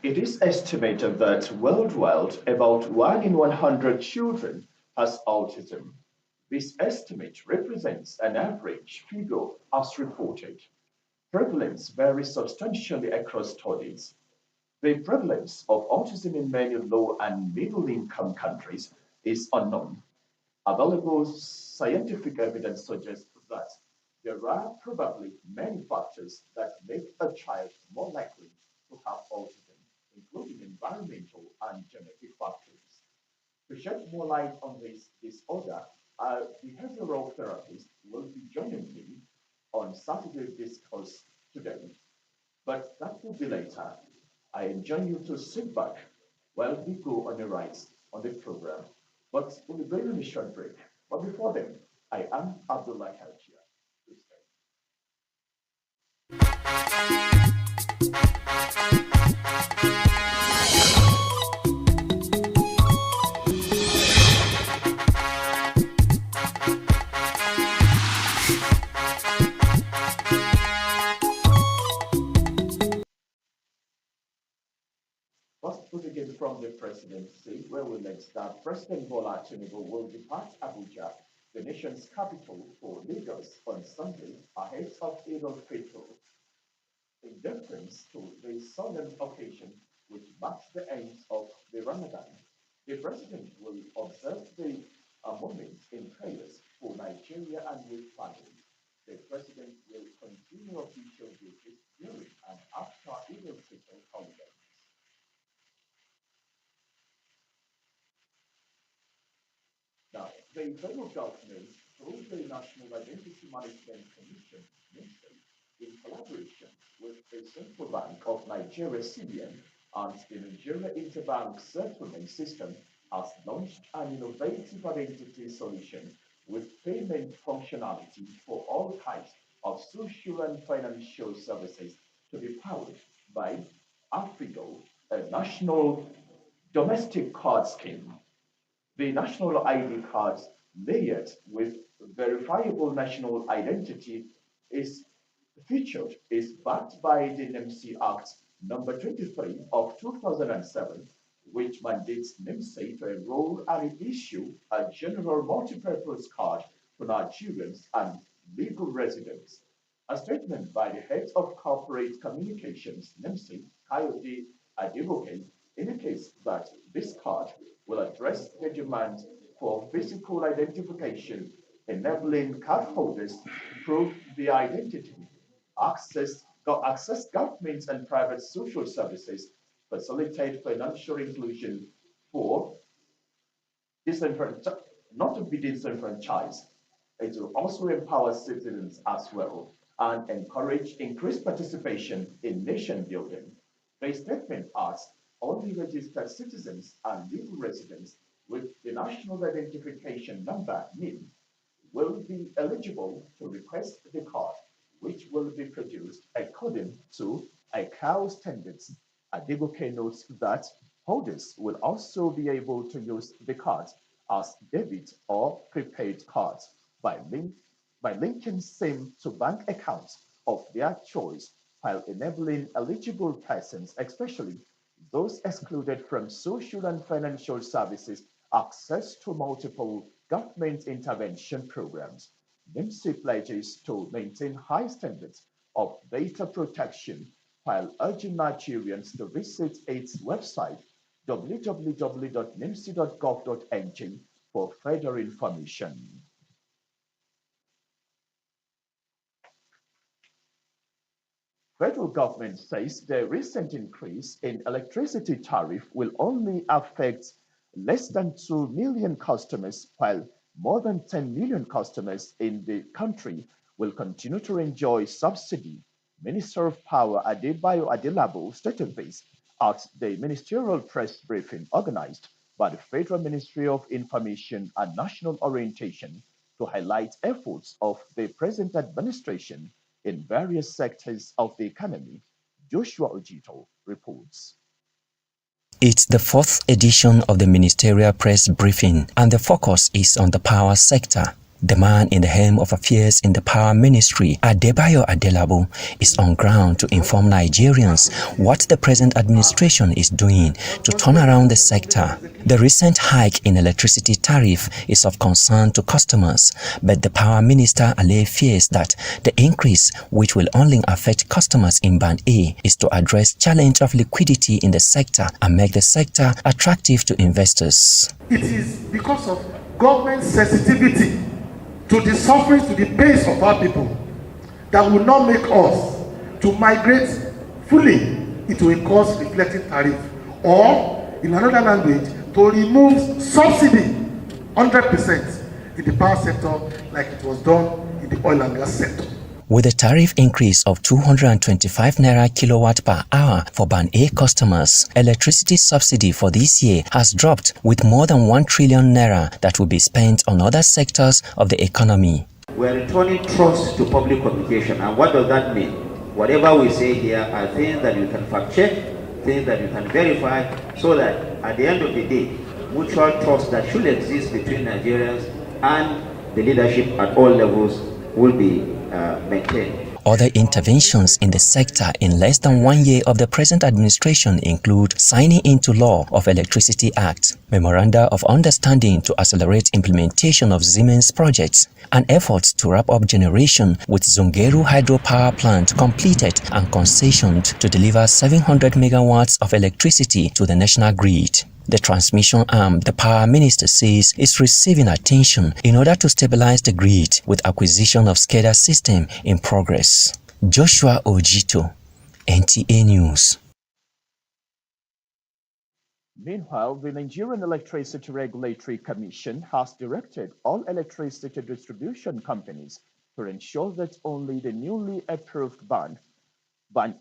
It is estimated that worldwide about 1 in 100 children has autism. This estimate represents an average figure as reported. Prevalence varies substantially across studies. The prevalence of autism in many low and middle income countries is unknown. Available scientific evidence suggests that there are probably many factors that make a child more likely to have autism, including environmental and genetic factors. To shed more light on this disorder, a behavioral therapist will be joining me on Saturday Discourse today, but that will be later. I enjoin you to sit back while we go on a ride on the program. But we'll be going on a short break. But before then, I am Abdullah Kachia. Please stay. First, we begin from the presidency, where we learned that President Bola Tinubu will depart Abuja, the nation's capital, for Lagos on Sunday ahead of Eid al-Fitr. In deference to the solemn occasion which marks the end of the Ramadan, the president will observe the moment in prayers for Nigeria and with family. The president will continue official duties during and after Eid al-Fitr holiday. Now, the federal government, through the National Identity Management Commission, NIMSA, in collaboration with the Central Bank of Nigeria, CBN, and the Nigeria Interbank Settlement System, has launched an innovative identity solution with payment functionality for all types of social and financial services to be powered by Afrigo, a national domestic card scheme. The national ID cards layered with verifiable national identity is featured is backed by the NIMC Act number 23 of 2007, which mandates NIMC to enroll and issue a general multi-purpose card for Nigerians and legal residents. A statement by the head of corporate communications, NIMC, Kayode Adeboke, indicates that this card will address the demand for physical identification, enabling cardholders to prove their identity, access government and private social services, facilitate financial inclusion for disenfranchised, not to be disenfranchised. It will also empower citizens as well and encourage increased participation in nation building. The statement asks only registered citizens and legal residents with the National Identification Number NIN will be eligible to request the card, which will be produced according to ICAO standards. Adeboke notes that holders will also be able to use the cards as debit or prepaid cards by linking same to bank accounts of their choice while enabling eligible persons, especially those excluded from social and financial services, access to multiple government intervention programs. NIMC pledges to maintain high standards of data protection while urging Nigerians to visit its website www.nimc.gov.ng for further information. Federal government says the recent increase in electricity tariff will only affect less than 2 million customers, while more than 10 million customers in the country will continue to enjoy subsidy. Minister of Power Adebayo Adelabo stated this at the ministerial press briefing organized by the Federal Ministry of Information and National Orientation to highlight efforts of the present administration in various sectors of the economy. Joshua Ojito reports. It's the fourth edition of the ministerial press briefing, and the focus is on the power sector. The man in the helm of affairs in the Power Ministry, Adebayo Adelabu, is on ground to inform Nigerians what the present administration is doing to turn around the sector. The recent hike in electricity tariff is of concern to customers, but the Power Minister allayed fears that the increase, which will only affect customers in Band A, is to address challenge of liquidity in the sector and make the sector attractive to investors. It is because of government sensitivity to the suffering, to the pains of our people, that will not make us to migrate fully into a cost reflecting tariff, or in another language, to remove subsidy 100% in the power sector like it was done in the oil and gas sector. With a tariff increase of 225 naira kilowatt per hour for Band A customers, electricity subsidy for this year has dropped with more than 1 trillion naira that will be spent on other sectors of the economy. We are returning trust to public communication, and what does that mean? Whatever we say here are things that you can fact check, things that you can verify, so that at the end of the day, mutual trust that should exist between Nigerians and the leadership at all levels will be maintained. Other interventions in the sector in less than 1 year of the present administration include signing into law of Electricity Act, memoranda of understanding to accelerate implementation of Siemens projects, and efforts to wrap up generation with Zungeru hydropower plant completed and concessioned to deliver 700 megawatts of electricity to the national grid. The transmission arm, the Power Minister says, is receiving attention in order to stabilize the grid with acquisition of SCADA system in progress. Joshua Ojito, NTA News. Meanwhile, the Nigerian Electricity Regulatory Commission has directed all electricity distribution companies to ensure that only the newly approved Band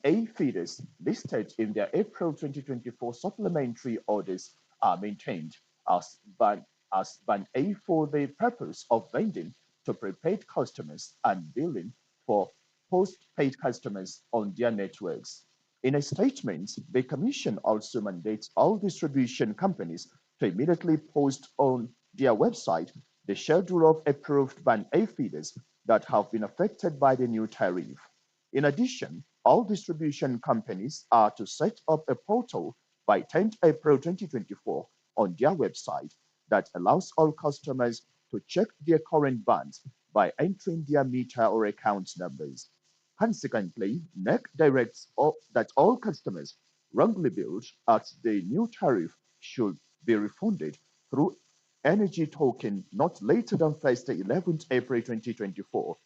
A feeders listed in their April 2024 supplementary orders are maintained as Band A for the purpose of vending to prepaid customers and billing for post-paid customers on their networks. In a statement, the Commission also mandates all distribution companies to immediately post on their website the schedule of approved Band A feeders that have been affected by the new tariff. In addition, all distribution companies are to set up a portal by 10th April 2024 on their website that allows all customers to check their current bands by entering their meter or account numbers. Consequently, NEC directs that all customers wrongly billed at the new tariff should be refunded through energy token not later than Thursday, 11th April 2024.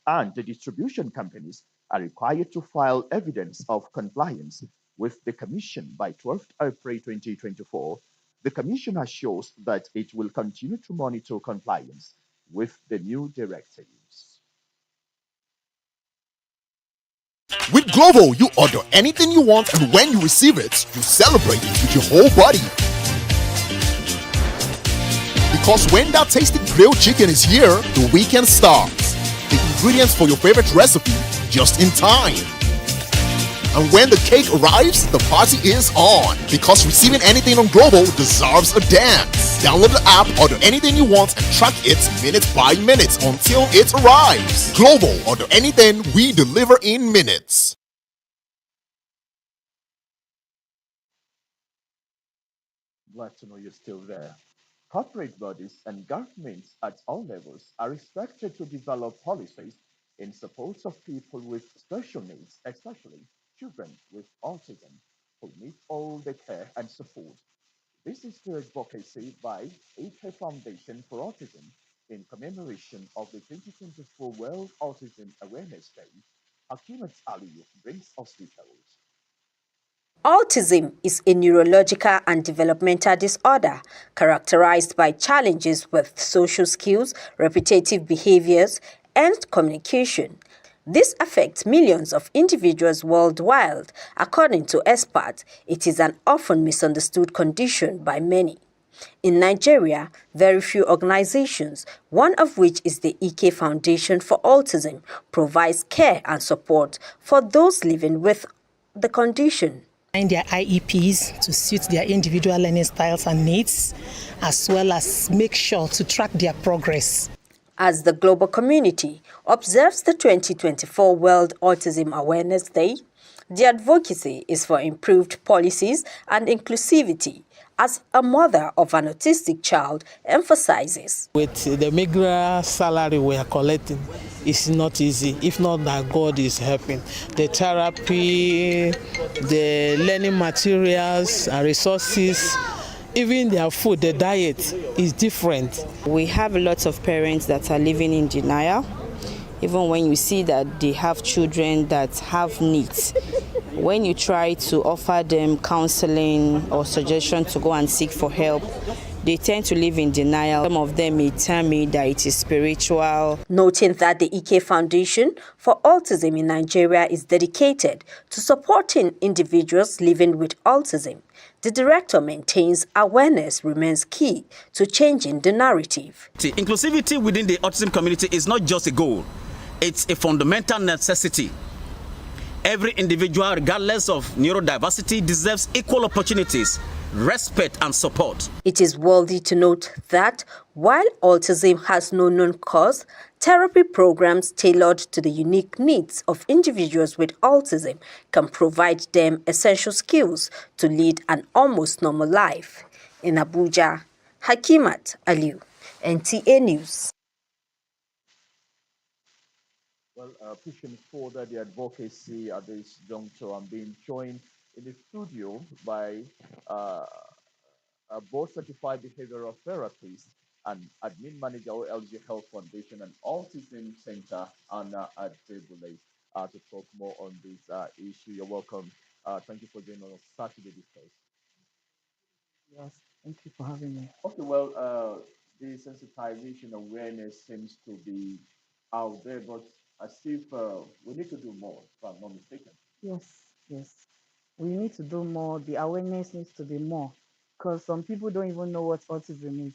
And the distribution companies are required to file evidence of compliance with the Commission by 12th April 2024. The Commission assures that it will continue to monitor compliance with the new directives. With Glovo, you order anything you want, and when you receive it, you celebrate it with your whole body. Because when that tasty grilled chicken is here, the weekend starts. The ingredients for your favorite recipe just in time. And when the cake arrives, the party is on. Because receiving anything on Glovo deserves a dance. Download the app, order anything you want, and track it minute by minute until it arrives. Glovo, order anything, we deliver in minutes. Glad to know you're still there. Corporate bodies and governments at all levels are expected to develop policies in support of people with special needs, especially children with autism, who need all the care and support. This is the advocacy by AK Foundation for Autism in commemoration of the 2024 World Autism Awareness Day. Hakimat Ali brings us details. Autism is a neurological and developmental disorder characterized by challenges with social skills, repetitive behaviors, and communication. This affects millions of individuals worldwide. According to experts, it is an often misunderstood condition by many. In Nigeria, very few organizations, one of which is the EK Foundation for Autism, provides care and support for those living with the condition. Their IEPs to suit their individual learning styles and needs, as well as make sure to track their progress. As the global community observes the 2024 World Autism Awareness Day, the advocacy is for improved policies and inclusivity, as a mother of an autistic child emphasizes. With the meager salary we are collecting, it's not easy, if not that God is helping. The therapy, the learning materials and resources, even their food, the diet is different. We have lots of parents that are living in denial, even when you see that they have children that have needs. When you try to offer them counseling or suggestion to go and seek for help, they tend to live in denial. Some of them may tell me that it is spiritual. Noting that the EK Foundation for Autism in Nigeria is dedicated to supporting individuals living with autism, the director maintains awareness remains key to changing the narrative. Inclusivity within the autism community is not just a goal, it's a fundamental necessity. Every individual, regardless of neurodiversity, deserves equal opportunities, respect and support. It is worthy to note that while autism has no known cause, therapy programs tailored to the unique needs of individuals with autism can provide them essential skills to lead an almost normal life. In Abuja, Hakimat Aliu, NTA News. Well, pushing further the advocacy at this juncture, I'm being joined in the studio by a board-certified behavioral therapist and admin manager of LG Health Foundation and Autism Center, Anna Adebule, to talk more on this issue. You're welcome. Thank you for joining us Saturday Discourse. Yes, thank you for having me. Okay, well, the sensitization awareness seems to be out there, but as if we need to do more, if I'm not mistaken. Yes, yes. We need to do more. The awareness needs to be more because some people don't even know what autism is.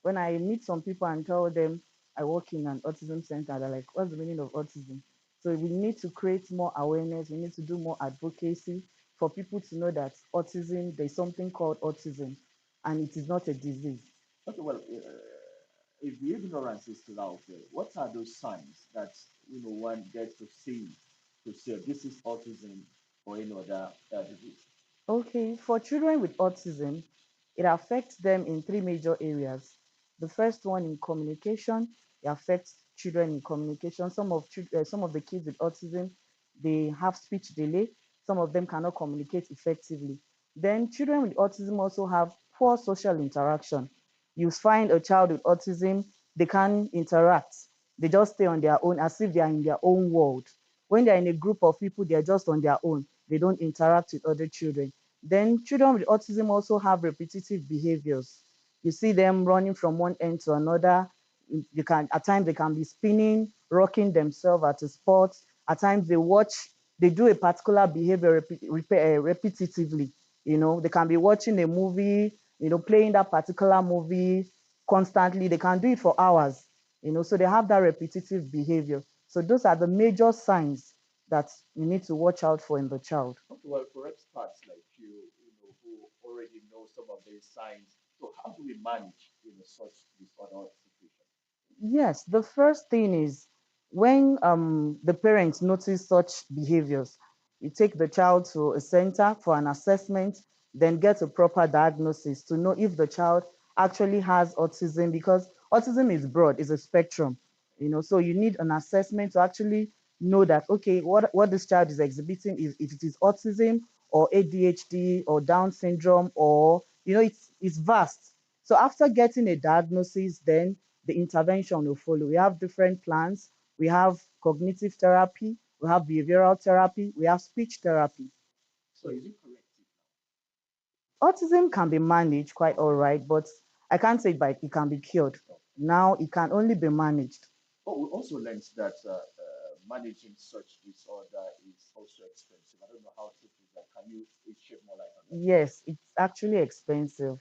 When I meet some people and tell them I work in an autism center, they're like, what's the meaning of autism? So we need to create more awareness. We need to do more advocacy for people to know that autism, there's something called autism, and it is not a disease. Okay, well, if the ignorance is still out there, what are those signs that one gets to say this is autism or any other disease? Okay, for children with autism, it affects them in three major areas. The first one in communication, it affects children in communication. Some of the kids with autism, they have speech delay. Some of them cannot communicate effectively. Then children with autism also have poor social interaction. You find a child with autism, they can't interact. They just stay on their own as if they are in their own world. When they're in a group of people, they're just on their own. They don't interact with other children. Then children with autism also have repetitive behaviors. You see them running from one end to another. You can at times they can be spinning, rocking themselves at a spot. At times they do a particular behavior repetitively. They can be watching a movie, playing that particular movie constantly. They can do it for hours, so they have that repetitive behavior. So those are the major signs that you need to watch out for in the child. Okay, well, for experts like who already know some of these signs, so how do we manage such disorder situation? Yes, the first thing is when the parents notice such behaviors, you take the child to a center for an assessment, then get a proper diagnosis to know if the child actually has autism, because autism is broad, it's a spectrum, so you need an assessment to actually know that, okay, what this child is exhibiting is if it is autism or ADHD or Down syndrome, or, it's vast. So after getting a diagnosis, then the intervention will follow. We have different plans. We have cognitive therapy, we have behavioral therapy, we have speech therapy. So is it correct? Autism can be managed quite all right, but I can't say it can be cured. Now it can only be managed. But we also learned that managing such disorder is also expensive. I don't know how to do that. Can you shed more light on that? Yes, it's actually expensive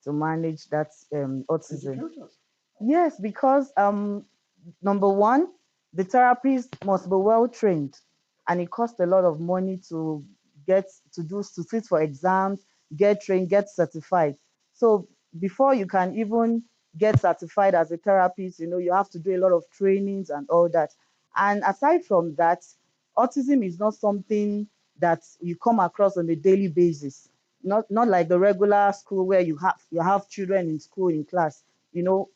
to manage that autism. Yes, because number one, the therapist must be well trained, and it costs a lot of money to to sit for exams, get trained, get certified. So before you can even get certified as a therapist, you have to do a lot of trainings and all that. And aside from that, autism is not something that you come across on a daily basis. Not like the regular school where you have children in school in class.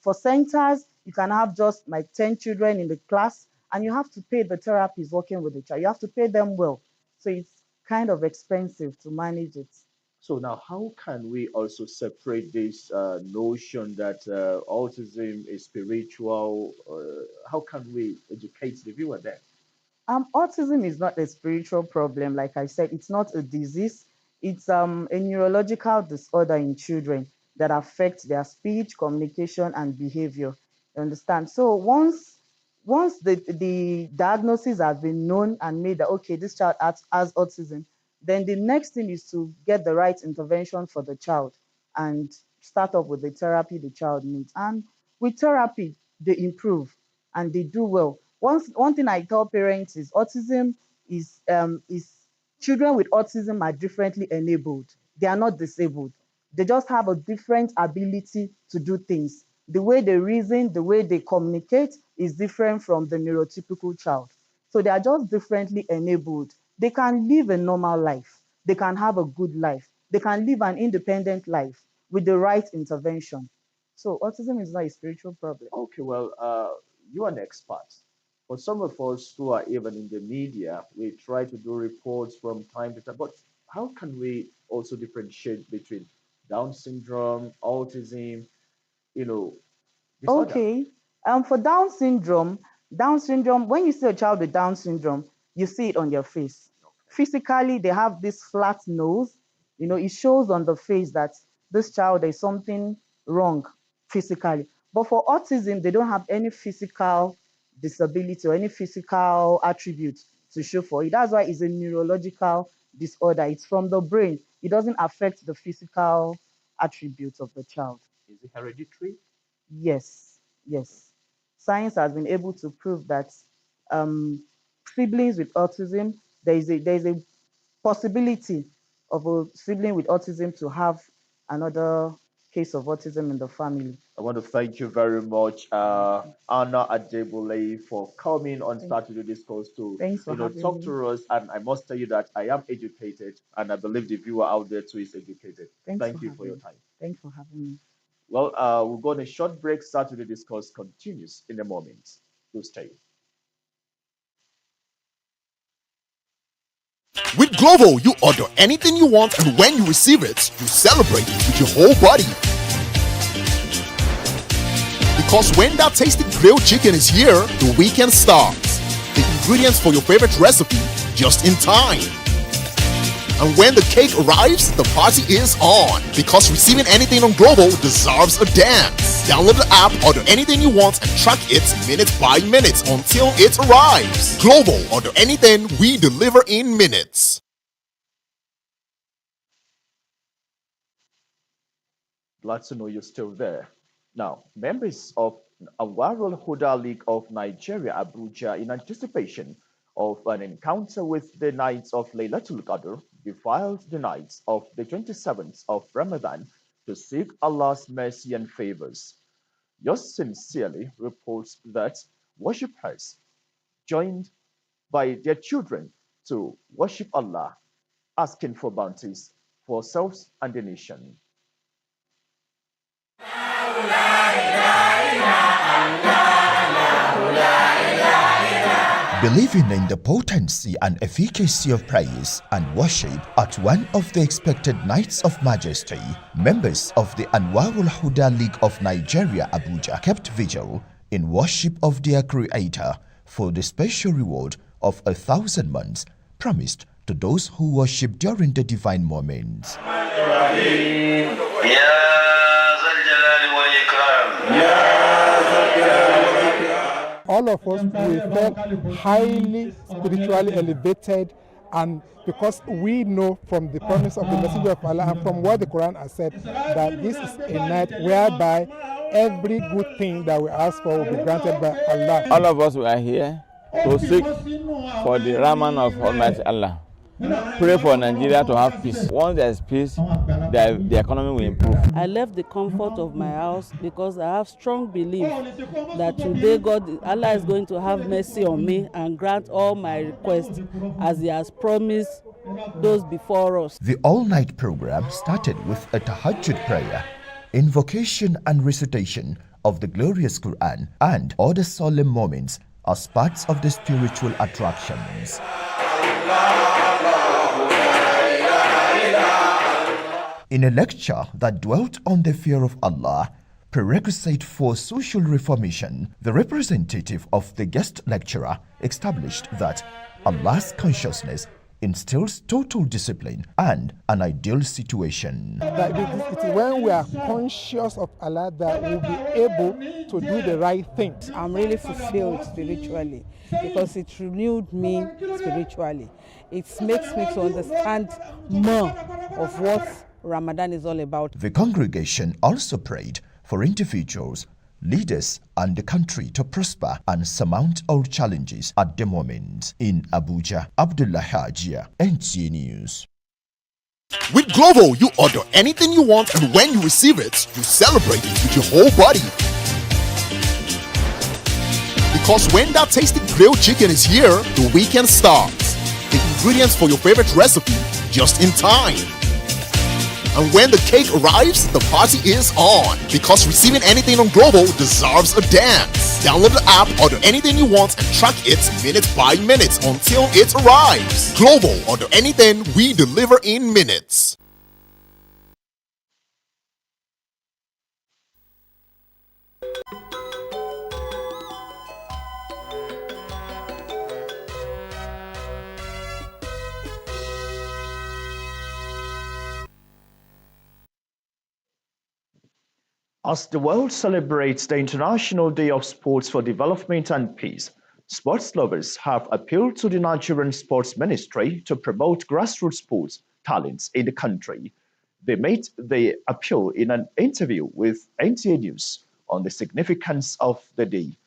For centers, you can have just like 10 children in the class, and you have to pay the therapist working with the child. You have to pay them well. So it's kind of expensive to manage it. So now, how can we also separate this notion that autism is spiritual? How can we educate the viewer there? Autism is not a spiritual problem. Like I said, it's not a disease. It's a neurological disorder in children that affects their speech, communication, and behavior. You understand? So once the diagnosis has been known and made that, okay, this child has autism, then the next thing is to get the right intervention for the child and start up with the therapy the child needs. And with therapy, they improve and they do well. One thing I tell parents is autism is children with autism are differently enabled. They are not disabled. They just have a different ability to do things. The way they reason, the way they communicate is different from the neurotypical child. So they are just differently enabled. They can live a normal life. They can have a good life. They can live an independent life with the right intervention. So autism is not a spiritual problem. Okay, well, you're an expert. For some of us who are even in the media, we try to do reports from time to time. But how can we also differentiate between Down syndrome, autism, you know, disorder? Okay. For Down syndrome, when you see a child with Down syndrome, you see it on their face. Physically, they have this flat nose. It shows on the face that this child, there's something wrong physically. But for autism, they don't have any physical disability or any physical attributes to show for it. That's why it's a neurological disorder. It's from the brain. It doesn't affect the physical attributes of the child. Is it hereditary? Yes, yes. Science has been able to prove that um, siblings with autism, there is a possibility of a sibling with autism to have another case of autism in the family. I want to thank you very much, Anna Adebule, for coming on Saturday Discourse to Thanks for having talk me. to us. And I must tell you that I am educated, and I believe the viewer out there too is educated. Thank you for your time. Thanks for having me. Well, we'll go on a short break. Saturday Discourse continues in a moment. Do stay. With Glovo, you order anything you want, and when you receive it, you celebrate it with your whole body. Because when that tasty grilled chicken is here, the weekend starts. The ingredients for your favorite recipe just in time. And when the cake arrives, the party is on. Because receiving anything on Glovo deserves a dance. Download the app, order anything you want, and track it minute by minute until it arrives. Glovo, order anything, we deliver in minutes. Glad to know you're still there. Now, members of Anwarul Huda League of Nigeria, Abuja, in anticipation of an encounter with the Knights of Laylatul Qadr, defiled the nights of the 27th of Ramadan to seek Allah's mercy and favors. Yours sincerely reports that worshippers joined by their children to worship Allah, asking for bounties for selves and the nation. Believing in the potency and efficacy of praise and worship at one of the expected nights of majesty, members of the Anwarul Huda League of Nigeria, Abuja, kept vigil in worship of their Creator for the special reward of 1,000 months promised to those who worship during the divine moments. All of us, we felt highly spiritually elevated, and because we know from the promise of the Messenger of Allah and from what the Quran has said that this is a night whereby every good thing that we ask for will be granted by Allah. All of us were here to seek for the Rahman of Almighty Allah. Pray for Nigeria to have peace. Once there is peace, the economy will improve. I left the comfort of my house because I have strong belief that today Allah is going to have mercy on me and grant all my requests as He has promised those before us. The all-night program started with a tahajjud prayer, invocation and recitation of the glorious Quran and other solemn moments as parts of the spiritual attractions. In a lecture that dwelt on the fear of Allah, prerequisite for social reformation, the representative of the guest lecturer established that Allah's consciousness instills total discipline and an ideal situation. That it is when we are conscious of Allah that we'll be able to do the right things. I'm really fulfilled spiritually because it renewed me spiritually. It makes me to understand more of what Ramadan is all about. The congregation also prayed for individuals, leaders and the country to prosper and surmount all challenges at the moment. In Abuja, Abdullah Hajia, NTA News. With Glovo, you order anything you want, and when you receive it, you celebrate it with your whole body. Because when that tasty grilled chicken is here, the weekend starts. The ingredients for your favorite recipe just in time. And when the cake arrives, the party is on. Because receiving anything on Glovo deserves a dance. Download the app, order anything you want, and track it minute by minute until it arrives. Glovo, order anything, we deliver in minutes. As the world celebrates the International Day of Sports for Development and Peace, sports lovers have appealed to the Nigerian Sports Ministry to promote grassroots sports talents in the country. They made the appeal in an interview with NTA News on the significance of the day.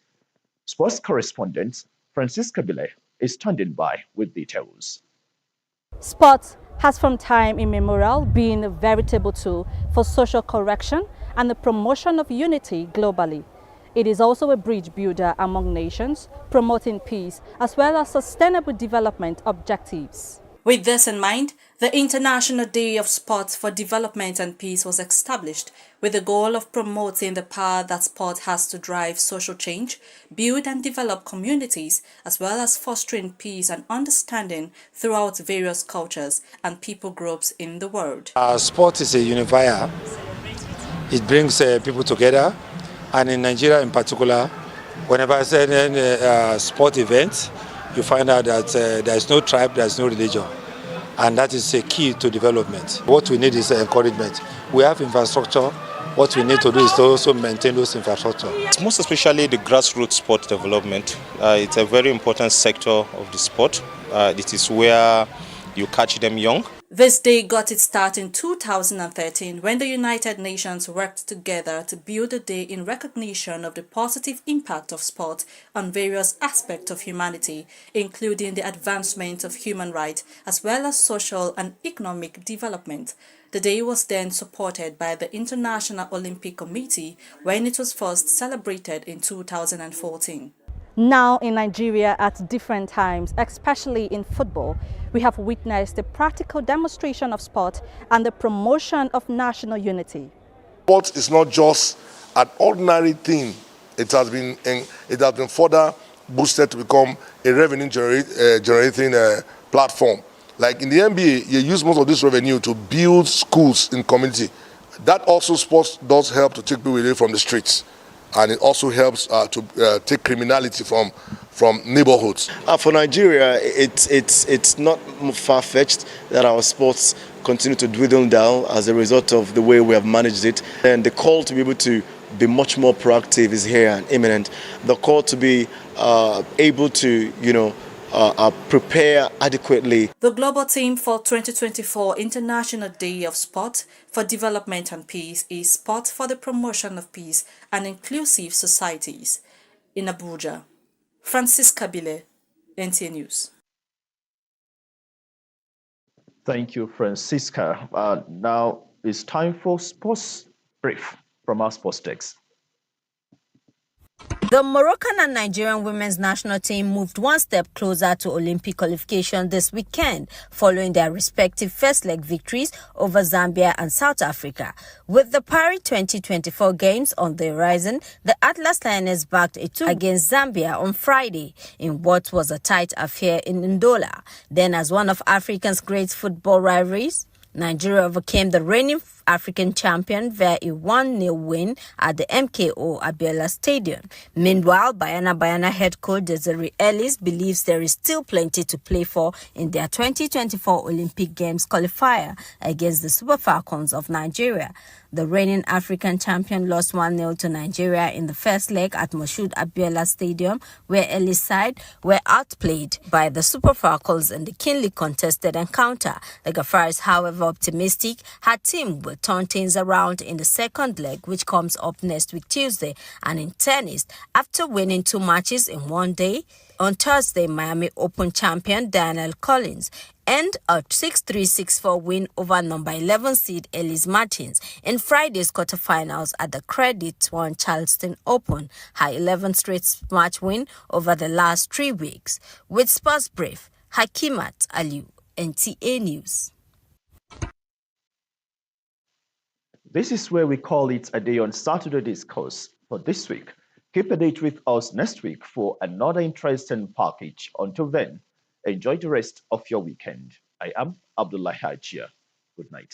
Sports correspondent Francisca Bile is standing by with details. Sport has from time immemorial been a veritable tool for social correction and the promotion of unity globally. It is also a bridge builder among nations, promoting peace as well as sustainable development objectives. With this in mind, the International Day of Sport for Development and Peace was established with the goal of promoting the power that sport has to drive social change, build and develop communities, as well as fostering peace and understanding throughout various cultures and people groups in the world. Sport is a unifier. It brings people together, and in Nigeria in particular, whenever I say any sport event, you find out that there is no tribe, there is no religion, and that is a key to development. What we need is encouragement. We have infrastructure. What we need to do is to also maintain those infrastructure. Most especially the grassroots sport development. It's a very important sector of the sport. It is where you catch them young. This day got its start in 2013 when the United Nations worked together to build a day in recognition of the positive impact of sport on various aspects of humanity, including the advancement of human rights as well as social and economic development. The day was then supported by the International Olympic Committee when it was first celebrated in 2014. Now in Nigeria at different times, especially in football, we have witnessed the practical demonstration of sport and the promotion of national unity. Sport is not just an ordinary thing. It has been further boosted to become a revenue generating platform. Like in the NBA, you use most of this revenue to build schools in community. That also sports does help to take people away from the streets. And it also helps to take criminality from neighborhoods. For Nigeria, it's not far-fetched that our sports continue to dwindle down as a result of the way we have managed it. And the call to be able to be much more proactive is here and imminent. The call to be able to, prepare adequately. The global theme for 2024 International Day of Sport for Development and Peace is Sport for the Promotion of Peace and Inclusive Societies. In Abuja, Francisca Bile, NTA News. Thank you, Francisca. Now it's time for sports Brief from our sports desk. The Moroccan and Nigerian women's national team moved one step closer to Olympic qualification this weekend following their respective first-leg victories over Zambia and South Africa. With the Paris 2024 Games on the horizon, the Atlas Lioness backed a 2 against Zambia on Friday in what was a tight affair in Ndola. Then, as one of Africa's great football rivalries, Nigeria overcame the reigning African champion via a 1-0 win at the MKO Abiola Stadium. Meanwhile, Bayana head coach Desiree Ellis believes there is still plenty to play for in their 2024 Olympic Games qualifier against the Super Falcons of Nigeria. The reigning African champion lost 1-0 to Nigeria in the first leg at Moshood Abiola Stadium, where Ellis' side were outplayed by the Super Falcons in the keenly contested encounter. The Gafaris, however, optimistic her team will turn things around in the second leg, which comes up next week Tuesday. And in tennis, after winning 2 matches in one day, on Thursday, Miami Open champion Danielle Collins and a 6-3, 6-4 win over number 11 seed Elise Martins in Friday's quarterfinals at the Credit One Charleston Open, her 11th straight match win over the last 3 weeks. With Sports Brief, Hakimat Aliu, NTA News. This is where we call it a day on Saturday Discourse for this week. Keep a date with us next week for another interesting package. Until then, enjoy the rest of your weekend. I am Abdullah Hajia. Good night.